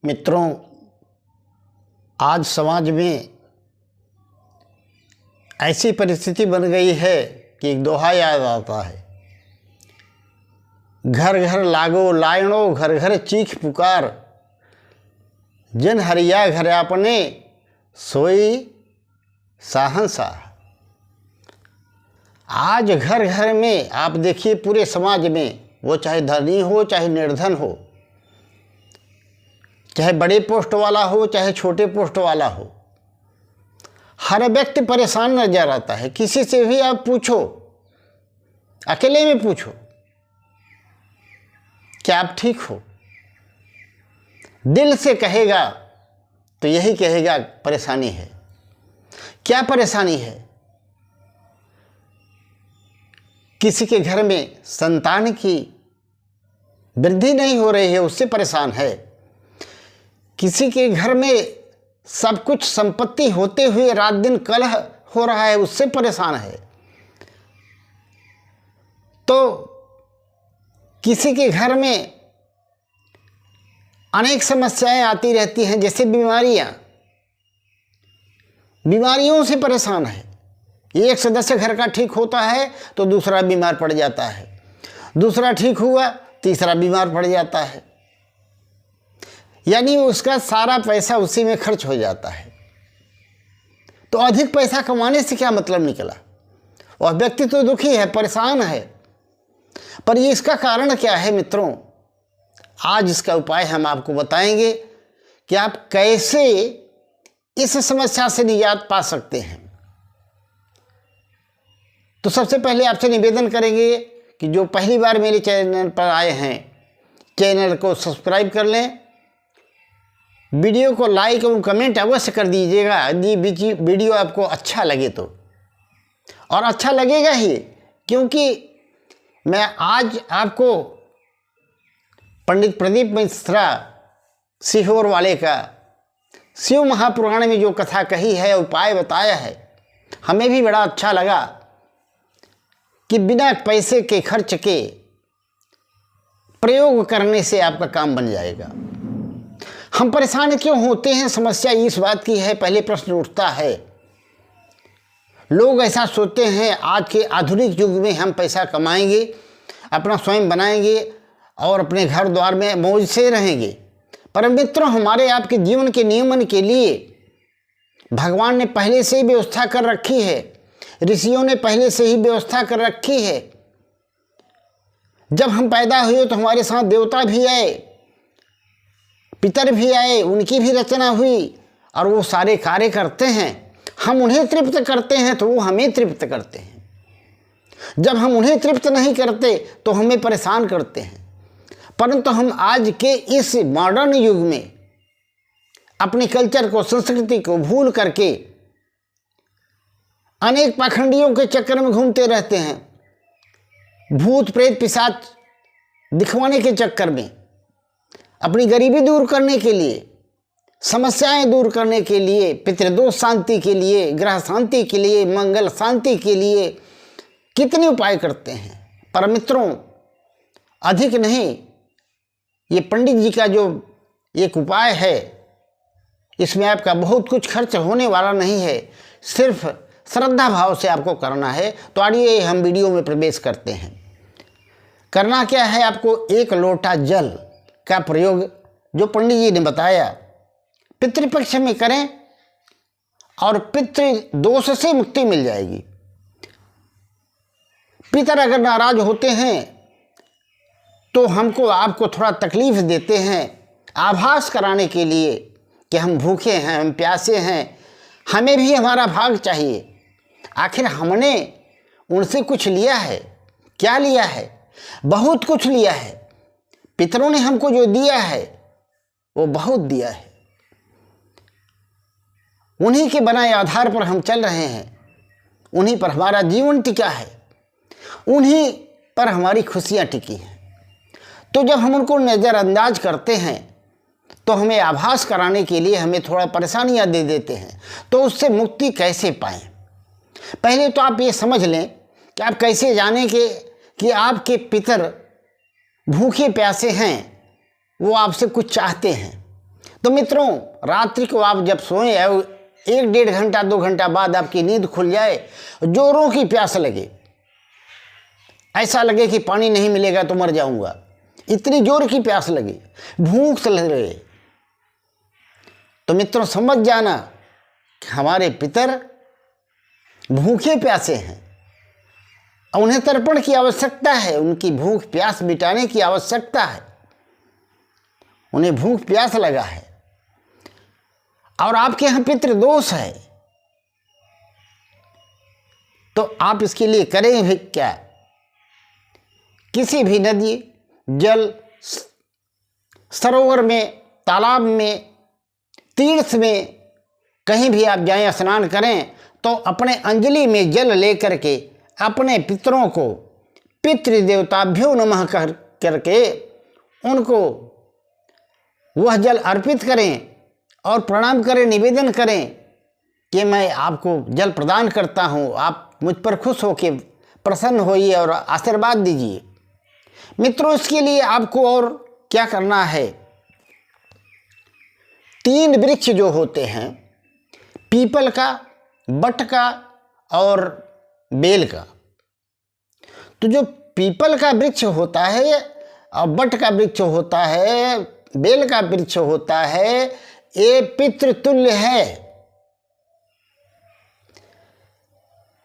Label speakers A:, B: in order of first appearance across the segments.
A: मित्रों, आज समाज में ऐसी परिस्थिति बन गई है कि एक दोहा याद आता है, घर घर लागो लायणो घर घर चीख पुकार, जन हरिया घर अपने सोई साहंसाह। आज घर घर में आप देखिए, पूरे समाज में, वो चाहे धनी हो चाहे निर्धन हो, चाहे बड़े पोस्ट वाला हो चाहे छोटे पोस्ट वाला हो, हर व्यक्ति परेशान नजर आता है। किसी से भी आप पूछो, अकेले में पूछो, क्या आप ठीक हो, दिल से कहेगा तो यही कहेगा परेशानी है। क्या परेशानी है? किसी के घर में संतान की वृद्धि नहीं हो रही है, उससे परेशान है। किसी के घर में सब कुछ संपत्ति होते हुए रात दिन कलह हो रहा है, उससे परेशान है। तो किसी के घर में अनेक समस्याएं आती रहती हैं, जैसे बीमारियों से परेशान है। एक सदस्य घर का ठीक होता है तो दूसरा बीमार पड़ जाता है, दूसरा ठीक हुआ तीसरा बीमार पड़ जाता है, यानी उसका सारा पैसा उसी में खर्च हो जाता है। तो अधिक पैसा कमाने से क्या मतलब निकला? वह व्यक्ति तो दुखी है, परेशान है। पर ये इसका कारण क्या है मित्रों? आज इसका उपाय हम आपको बताएंगे कि आप कैसे इस समस्या से निजात पा सकते हैं। तो सबसे पहले आपसे निवेदन करेंगे कि जो पहली बार मेरे चैनल पर आए हैं, चैनल को सब्सक्राइब कर लें, वीडियो को लाइक और कमेंट अवश्य कर दीजिएगा यदि वीडियो आपको अच्छा लगे तो। और अच्छा लगेगा ही, क्योंकि मैं आज आपको पंडित प्रदीप मिश्रा सीहोर वाले का शिव महापुराण में जो कथा कही है, उपाय बताया है, हमें भी बड़ा अच्छा लगा कि बिना पैसे के खर्च के प्रयोग करने से आपका काम बन जाएगा। हम परेशान क्यों होते हैं? समस्या इस बात की है, पहले प्रश्न उठता है। लोग ऐसा सोचते हैं आज के आधुनिक युग में हम पैसा कमाएंगे, अपना स्वयं बनाएंगे और अपने घर द्वार में मौज से रहेंगे। पर मित्रों, हमारे आपके जीवन के नियमन के लिए भगवान ने पहले से ही व्यवस्था कर रखी है, ऋषियों ने पहले से ही व्यवस्था कर रखी है। जब हम पैदा हुए तो हमारे साथ देवता भी आए, पितर भी आए, उनकी भी रचना हुई और वो सारे कार्य करते हैं। हम उन्हें तृप्त करते हैं तो वो हमें तृप्त करते हैं। जब हम उन्हें तृप्त नहीं करते तो हमें परेशान करते हैं। परंतु हम आज के इस मॉडर्न युग में अपने कल्चर को, संस्कृति को भूल करके अनेक पाखंडियों के चक्कर में घूमते रहते हैं। भूत प्रेत पिशाच दिखवाने के चक्कर में, अपनी गरीबी दूर करने के लिए, समस्याएं दूर करने के लिए, पितृदोष शांति के लिए, ग्रह शांति के लिए, मंगल शांति के लिए कितने उपाय करते हैं। पर मित्रों, अधिक नहीं, ये पंडित जी का जो एक उपाय है, इसमें आपका बहुत कुछ खर्च होने वाला नहीं है, सिर्फ श्रद्धा भाव से आपको करना है। तो आइए हम वीडियो में प्रवेश करते हैं। करना क्या है? आपको 1 लोटा जल का प्रयोग जो पंडित जी ने बताया पितृपक्ष में करें और पितृ दोष से मुक्ति मिल जाएगी। पितर अगर नाराज होते हैं तो आपको थोड़ा तकलीफ देते हैं, आभास कराने के लिए कि हम भूखे हैं, हम प्यासे हैं, हमें भी हमारा भाग चाहिए। आखिर हमने उनसे कुछ लिया है, क्या लिया है? बहुत कुछ लिया है। पितरों ने हमको जो दिया है वो बहुत दिया है। उन्हीं के बनाए आधार पर हम चल रहे हैं, उन्हीं पर हमारा जीवन टिका है, उन्हीं पर हमारी खुशियां टिकी हैं। तो जब हम उनको नज़रअंदाज करते हैं तो हमें आभास कराने के लिए हमें थोड़ा परेशानियां दे देते हैं। तो उससे मुक्ति कैसे पाएं? पहले तो आप ये समझ लें कि आप कैसे जानें कि आपके पितर भूखे प्यासे हैं, वो आपसे कुछ चाहते हैं। तो मित्रों, रात्रि को आप जब सोएं, 1-1.5 घंटा 2 घंटा बाद आपकी नींद खुल जाए, जोरों की प्यास लगे, ऐसा लगे कि पानी नहीं मिलेगा तो मर जाऊंगा, इतनी जोर की प्यास लगे, भूख से लगे, तो मित्रों समझ जाना कि हमारे पितर भूखे प्यासे हैं, उन्हें तर्पण की आवश्यकता है, उनकी भूख प्यास मिटाने की आवश्यकता है, उन्हें भूख प्यास लगा है। और आपके यहाँ पितृदोष है, तो आप इसके लिए करें भी क्या? किसी भी नदी, जल, सरोवर में, तालाब में, तीर्थ में कहीं भी आप जाएं, स्नान करें, तो अपने अंजलि में जल लेकर के अपने पितरों को पितृदेवताभ्यो नमः करके उनको वह जल अर्पित करें और प्रणाम करें, निवेदन करें कि मैं आपको जल प्रदान करता हूँ, आप मुझ पर खुश होकर प्रसन्न होइए और आशीर्वाद दीजिए। मित्रों, इसके लिए आपको और क्या करना है? 3 वृक्ष जो होते हैं, पीपल का, बट का और बेल का, तो जो पीपल का वृक्ष होता है और बट का वृक्ष होता है, बेल का वृक्ष होता है, ये पितृतुल्य है।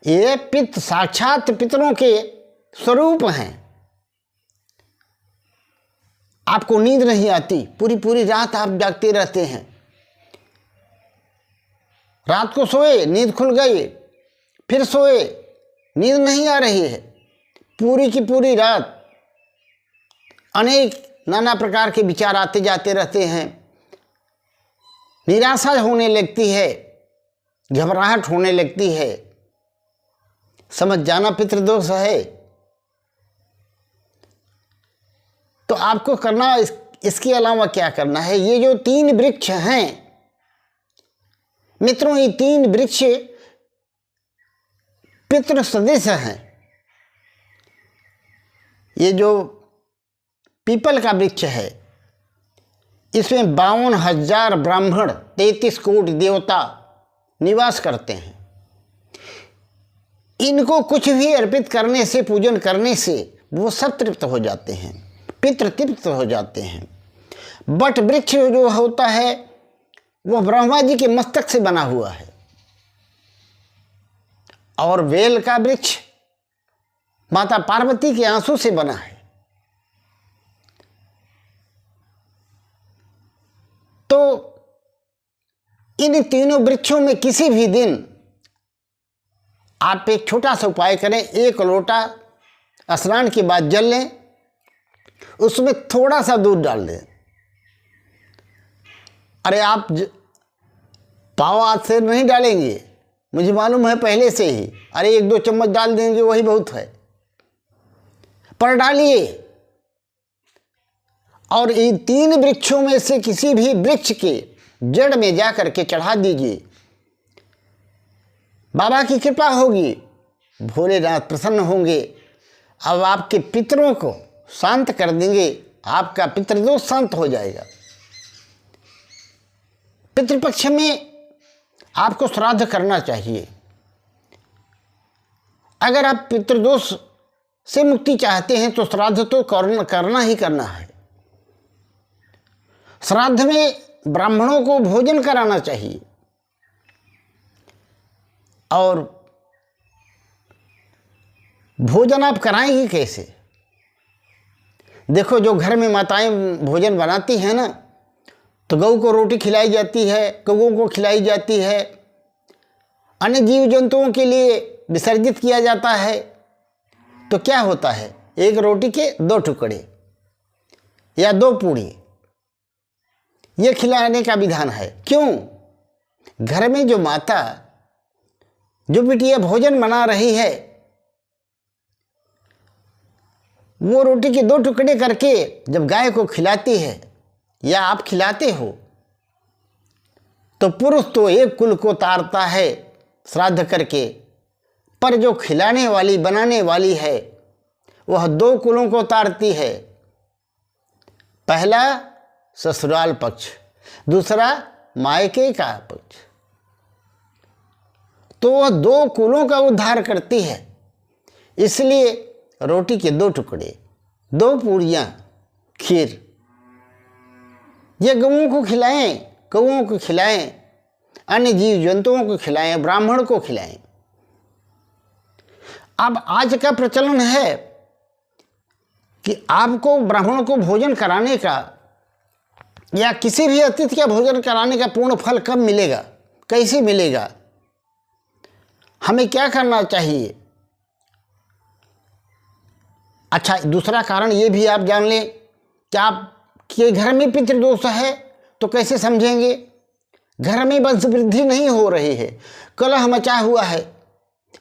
A: ये पितृ साक्षात पितरों के स्वरूप हैं। आपको नींद नहीं आती, पूरी पूरी रात आप जागते रहते हैं, रात को सोए, नींद खुल गई, फिर सोए, नींद नहीं आ रही है, पूरी की पूरी रात अनेक नाना प्रकार के विचार आते जाते रहते हैं, निराशा होने लगती है, घबराहट होने लगती है, समझ जाना पितृदोष है। तो आपको करना इसके अलावा क्या करना है? ये जो 3 वृक्ष हैं मित्रों, ये 3 वृक्ष पितृ सदृश हैं। ये जो पीपल का वृक्ष है, इसमें 52,000 ब्राह्मण, 33 कोटि देवता निवास करते हैं। इनको कुछ भी अर्पित करने से, पूजन करने से वो सब तृप्त हो जाते हैं, पितृ तृप्त हो जाते हैं। बट वृक्ष जो होता है वह ब्रह्मा जी के मस्तक से बना हुआ है, और बेल का वृक्ष माता पार्वती के आंसू से बना है। तो इन तीनों वृक्षों में किसी भी दिन आप एक छोटा सा उपाय करें, 1 लोटा स्नान के बाद जल लें, उसमें थोड़ा सा दूध डाल दें। अरे आप पाव हाथ से नहीं डालेंगे, मुझे मालूम है पहले से ही, अरे 1-2 चम्मच डाल देंगे वही बहुत है, पर डालिए। और इन 3 वृक्षों में से किसी भी वृक्ष के जड़ में जा करके चढ़ा दीजिए, बाबा की कृपा होगी, भोलेनाथ प्रसन्न होंगे, अब आपके पितरों को शांत कर देंगे, आपका पितृदोष शांत हो जाएगा। पितृपक्ष में आपको श्राद्ध करना चाहिए। अगर आप पितृदोष से मुक्ति चाहते हैं तो श्राद्ध तो करना ही करना है। श्राद्ध में ब्राह्मणों को भोजन कराना चाहिए। और भोजन आप कराएंगे कैसे? देखो, जो घर में माताएं भोजन बनाती हैं ना, तो गऊ को रोटी खिलाई जाती है, कौओं को खिलाई जाती है, अन्य जीव जंतुओं के लिए विसर्जित किया जाता है। तो क्या होता है? 1 रोटी के 2 टुकड़े या 2 पूड़ी, ये खिलाने का विधान है। क्यों? घर में जो माता, जो बिटिया भोजन बना रही है, वो रोटी के 2 टुकड़े करके जब गाय को खिलाती है या आप खिलाते हो, तो पुरुष तो एक कुल को तारता है श्राद्ध करके, पर जो खिलाने वाली, बनाने वाली है, वह 2 कुलों को तारती है। पहला ससुराल पक्ष, दूसरा मायके का पक्ष। तो वह 2 कुलों का उद्धार करती है। इसलिए रोटी के 2 टुकड़े, 2 पूड़ियाँ, खीर, ये गऊओं को खिलाएं, कौओं को खिलाएं, अन्य जीव जंतुओं को खिलाएं, ब्राह्मण को खिलाएं। अब आज का प्रचलन है कि आपको ब्राह्मणों को भोजन कराने का या किसी भी अतिथि का भोजन कराने का पूर्ण फल कब मिलेगा, कैसे मिलेगा, हमें क्या करना चाहिए। अच्छा, दूसरा कारण ये भी आप जान लें कि आपके घर में पितृदोष है तो कैसे समझेंगे। घर में वंश वृद्धि नहीं हो रही है, कलह मचा हुआ है,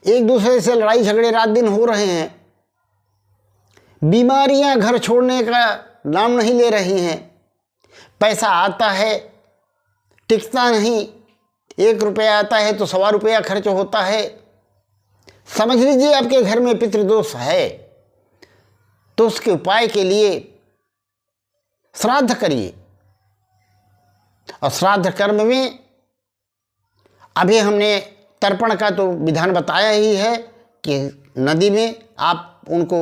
A: एक दूसरे से लड़ाई झगड़े रात दिन हो रहे हैं, बीमारियां घर छोड़ने का नाम नहीं ले रही हैं, पैसा आता है टिकता नहीं, 1 रुपया आता है तो 1.25 रुपया खर्च होता है। समझ लीजिए आपके घर में पितृदोष है, तो उसके उपाय के लिए श्राद्ध करिए। और श्राद्ध कर्म में अभी हमने तर्पण का तो विधान बताया ही है कि नदी में आप उनको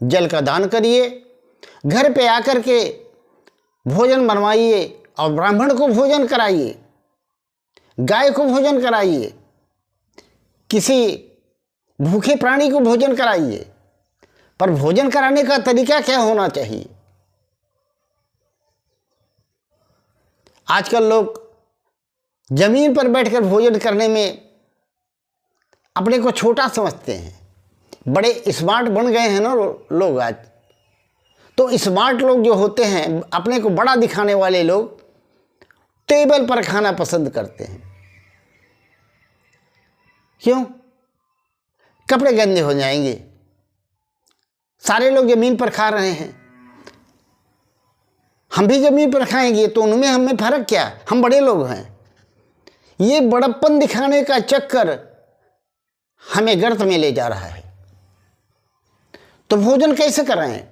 A: जल का दान करिए, घर पे आकर के भोजन बनवाइए और ब्राह्मण को भोजन कराइए, गाय को भोजन कराइए, किसी भूखे प्राणी को भोजन कराइए। पर भोजन कराने का तरीका क्या होना चाहिए। आजकल लोग जमीन पर बैठकर भोजन करने में अपने को छोटा समझते हैं, बड़े स्मार्ट बन गए हैं ना लोग आज। तो स्मार्ट लोग जो होते हैं, अपने को बड़ा दिखाने वाले लोग, टेबल पर खाना पसंद करते हैं। क्यों? कपड़े गंदे हो जाएंगे। सारे लोग जमीन पर खा रहे हैं, हम भी जमीन पर खाएंगे, तो उनमें हमें फर्क क्या, हम बड़े लोग हैं। ये बड़प्पन दिखाने का चक्कर हमें गर्त में ले जा रहा है। तो भोजन कैसे कराएं?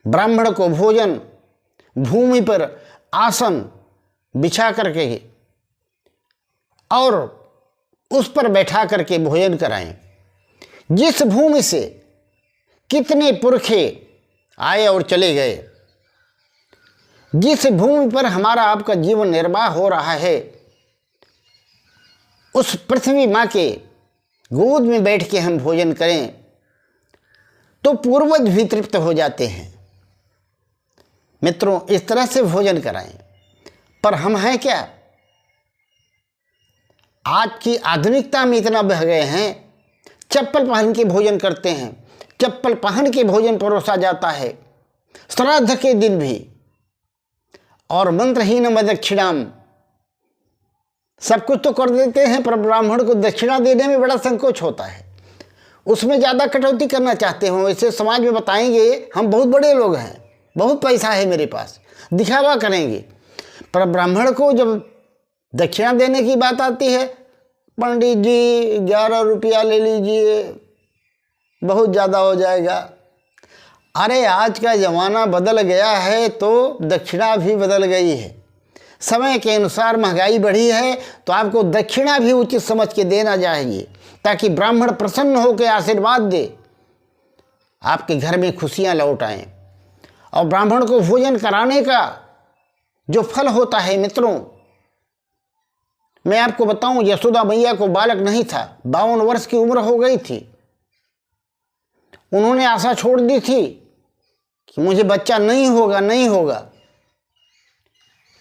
A: ब्राह्मण को भोजन भूमि पर आसन बिछा करके और उस पर बैठा करके भोजन कराएं। जिस भूमि से कितने पुरखे आए और चले गए, जिस भूमि पर हमारा आपका जीवन निर्वाह हो रहा है, उस पृथ्वी माँ के गोद में बैठ के हम भोजन करें तो पूर्वज भी तृप्त हो जाते हैं। मित्रों, इस तरह से भोजन कराएं। पर हम हैं क्या, आज की आधुनिकता में इतना बह गए हैं, चप्पल पहन के भोजन करते हैं, चप्पल पहन के भोजन परोसा जाता है श्राद्ध के दिन भी। और मंत्रहीन दक्षिणाम, सब कुछ तो कर देते हैं, पर ब्राह्मण को दक्षिणा देने में बड़ा संकोच होता है, उसमें ज़्यादा कटौती करना चाहते हो। ऐसे समाज में बताएंगे हम बहुत बड़े लोग हैं, बहुत पैसा है मेरे पास, दिखावा करेंगे। पर ब्राह्मण को जब दक्षिणा देने की बात आती है, पंडित जी 11 रुपया ले लीजिए, बहुत ज़्यादा हो जाएगा। अरे आज का ज़माना बदल गया है तो दक्षिणा भी बदल गई है। समय के अनुसार महंगाई बढ़ी है, तो आपको दक्षिणा भी उचित समझ के देना चाहिए, ताकि ब्राह्मण प्रसन्न होकर आशीर्वाद दे, आपके घर में खुशियाँ लौट आएँ। और ब्राह्मण को भोजन कराने का जो फल होता है मित्रों, मैं आपको बताऊं, यशोदा मैया को बालक नहीं था, 52 वर्ष की उम्र हो गई थी। उन्होंने आशा छोड़ दी थी कि मुझे बच्चा नहीं होगा, नहीं होगा।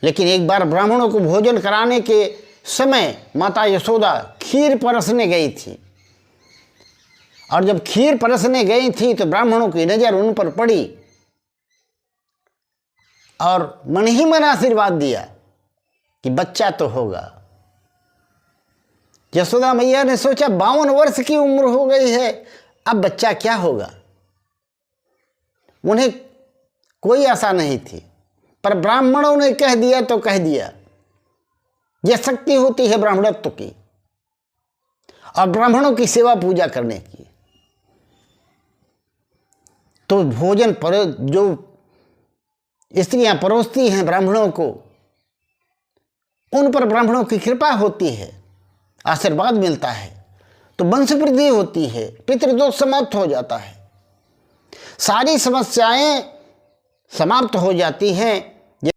A: लेकिन एक बार ब्राह्मणों को भोजन कराने के समय माता यशोदा खीर परसने गई थी, और जब खीर परसने गई थी तो ब्राह्मणों की नज़र उन पर पड़ी और मन ही मन आशीर्वाद दिया कि बच्चा तो होगा। यशोदा मैया ने सोचा 52 वर्ष की उम्र हो गई है, अब बच्चा क्या होगा। उन्हें कोई आशा नहीं थी, पर ब्राह्मणों ने कह दिया तो कह दिया। यह शक्ति होती है ब्राह्मणत्व की और ब्राह्मणों की सेवा पूजा करने की। तो भोजन पर जो स्त्रियां परोसती हैं ब्राह्मणों को, उन पर ब्राह्मणों की कृपा होती है, आशीर्वाद मिलता है, तो वंश वृद्धि होती है, पितृदोष समाप्त हो जाता है, सारी समस्याएं समाप्त हो जाती हैं।